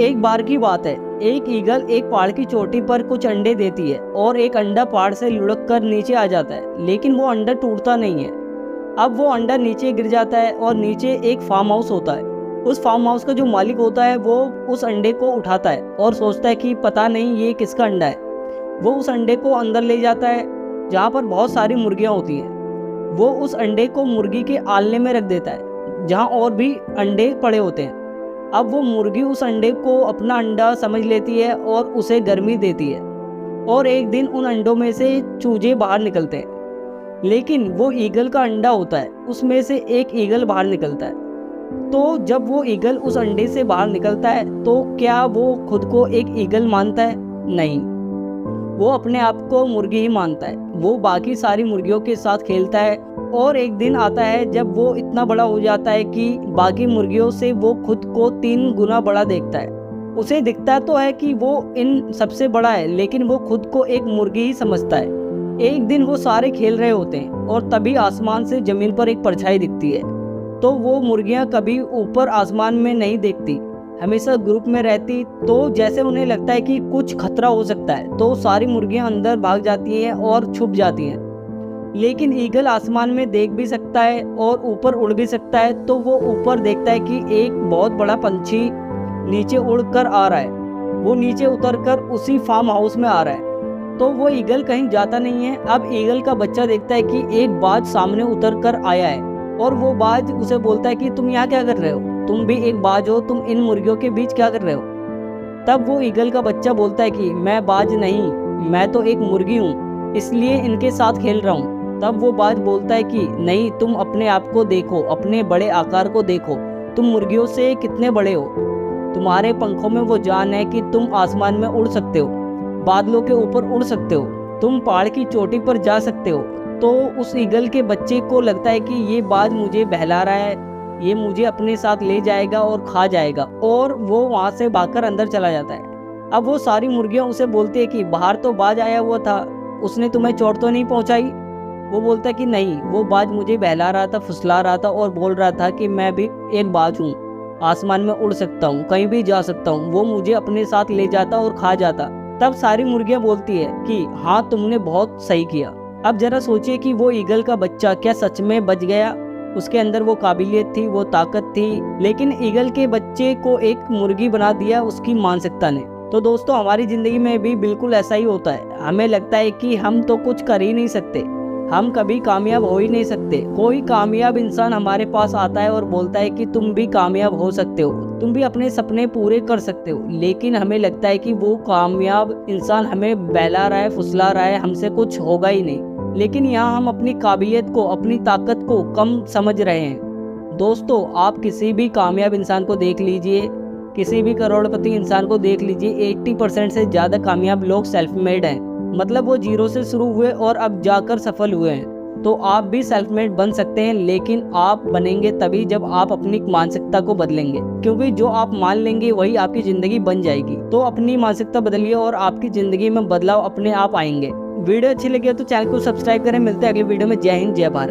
एक बार की बात है, एक ईगल एक पहाड़ की चोटी पर कुछ अंडे देती है और एक अंडा पहाड़ से लुढ़क कर नीचे आ जाता है, लेकिन वो अंडा टूटता नहीं है। अब वो अंडा नीचे गिर जाता है और नीचे एक फार्म हाउस होता है। उस फार्म हाउस का जो मालिक होता है वो उस अंडे को उठाता है और सोचता है कि पता नहीं ये किसका अंडा है। वो उस अंडे को अंदर ले जाता है जहाँ पर बहुत सारी मुर्गियाँ होती हैं। वो उस अंडे को मुर्गी के आलने में रख देता है जहाँ और भी अंडे पड़े होते हैं। अब वो मुर्गी उस अंडे को अपना अंडा समझ लेती है और उसे गर्मी देती है और एक दिन उन अंडों में से चूजे बाहर निकलते हैं। लेकिन वो ईगल का अंडा होता है, उसमें से एक ईगल बाहर निकलता है। तो जब वो ईगल उस अंडे से बाहर निकलता है तो क्या वो खुद को एक ईगल मानता है? नहीं, वो अपने आप को मुर्गी ही मानता है। वो बाकी सारी मुर्गियों के साथ खेलता है और एक दिन आता है जब वो इतना बड़ा हो जाता है कि बाकी मुर्गियों से वो खुद को 3 गुना बड़ा देखता है। उसे दिखता तो है कि वो इन सबसे बड़ा है, लेकिन वो खुद को एक मुर्गी ही समझता है। एक दिन वो सारे खेल रहे होते हैं और तभी आसमान से जमीन पर एक परछाई दिखती है। तो वो मुर्गियां कभी ऊपर आसमान में नहीं देखती, हमेशा ग्रुप में रहती। तो जैसे उन्हें लगता है कि कुछ खतरा हो सकता है तो सारी मुर्गियां अंदर भाग जाती हैं और छुप जाती हैं। लेकिन ईगल आसमान में देख भी सकता है और ऊपर उड़ भी सकता है। तो वो ऊपर देखता है कि एक बहुत बड़ा पंछी नीचे उड़ कर आ रहा है। वो नीचे उतरकर उसी फार्म हाउस में आ रहा है। तो वो ईगल कहीं जाता नहीं है। अब ईगल का बच्चा देखता है कि एक बाज सामने उतर कर आया है और वो बाज उसे बोलता है कि तुम यहाँ क्या कर रहे हो? तुम भी एक बाज हो, तुम इन मुर्गियों के बीच क्या कर रहे हो? तब वो ईगल का बच्चा बोलता है कि मैं बाज नहीं, मैं तो एक मुर्गी हूँ, इसलिए इनके साथ खेल रहा हूँ। तब वो बाज बोलता है कि नहीं, तुम अपने आप को देखो, अपने बड़े आकार को देखो, तुम मुर्गियों से कितने बड़े हो। तुम्हारे पंखों में वो जान है कि तुम आसमान में उड़ सकते हो, बादलों के ऊपर उड़ सकते हो, तुम पहाड़ की चोटी पर जा सकते हो। तो उस ईगल के बच्चे को लगता है कि ये बाज मुझे बहला रहा है, ये मुझे अपने साथ ले जाएगा और खा जाएगा, और वो वहाँ से भागकर अंदर चला जाता है। अब वो सारी मुर्गियाँ उसे बोलती है कि बाहर तो बाज आया हुआ था, उसने तुम्हें चोट तो नहीं पहुँचाई? वो बोलता है कि नहीं, वो बाज मुझे बहला रहा था, फुसला रहा था और बोल रहा था कि मैं भी एक बाज हूँ, आसमान में उड़ सकता हूँ, कहीं भी जा सकता हूँ। वो मुझे अपने साथ ले जाता और खा जाता। तब सारी मुर्गियाँ बोलती है कि हाँ, तुमने बहुत सही किया। अब जरा सोचिए कि वो ईगल का बच्चा क्या सच में बच गया? उसके अंदर वो काबिलियत थी, वो ताकत थी, लेकिन ईगल के बच्चे को एक मुर्गी बना दिया उसकी मानसिकता ने। तो दोस्तों, हमारी जिंदगी में भी बिल्कुल ऐसा ही होता है। हमें लगता है कि हम तो कुछ कर ही नहीं सकते, हम कभी कामयाब हो ही नहीं सकते। कोई कामयाब इंसान हमारे पास आता है और बोलता है कि तुम भी कामयाब हो सकते हो, तुम भी अपने सपने पूरे कर सकते हो, लेकिन हमें लगता है कि वो कामयाब इंसान हमें बहला रहा है, फुसला रहा है, हमसे कुछ होगा ही नहीं। लेकिन यहाँ हम अपनी काबिलियत को, अपनी ताकत को कम समझ रहे हैं। दोस्तों, आप किसी भी कामयाब इंसान को देख लीजिए, किसी भी करोड़पति इंसान को देख लीजिए, 80% से ज़्यादा कामयाब लोग सेल्फ मेड हैं। मतलब वो जीरो से शुरू हुए और अब जाकर सफल हुए हैं। तो आप भी सेल्फ मेड बन सकते हैं, लेकिन आप बनेंगे तभी जब आप अपनी मानसिकता को बदलेंगे, क्योंकि जो आप मान लेंगे वही आपकी ज़िंदगी बन जाएगी। तो अपनी मानसिकता बदलिए और आपकी ज़िंदगी में बदलाव अपने आप आएंगे। वीडियो अच्छी लगी हो तो चैनल को सब्सक्राइब करें। मिलते हैं अगली वीडियो में। जय हिंद, जय भारत।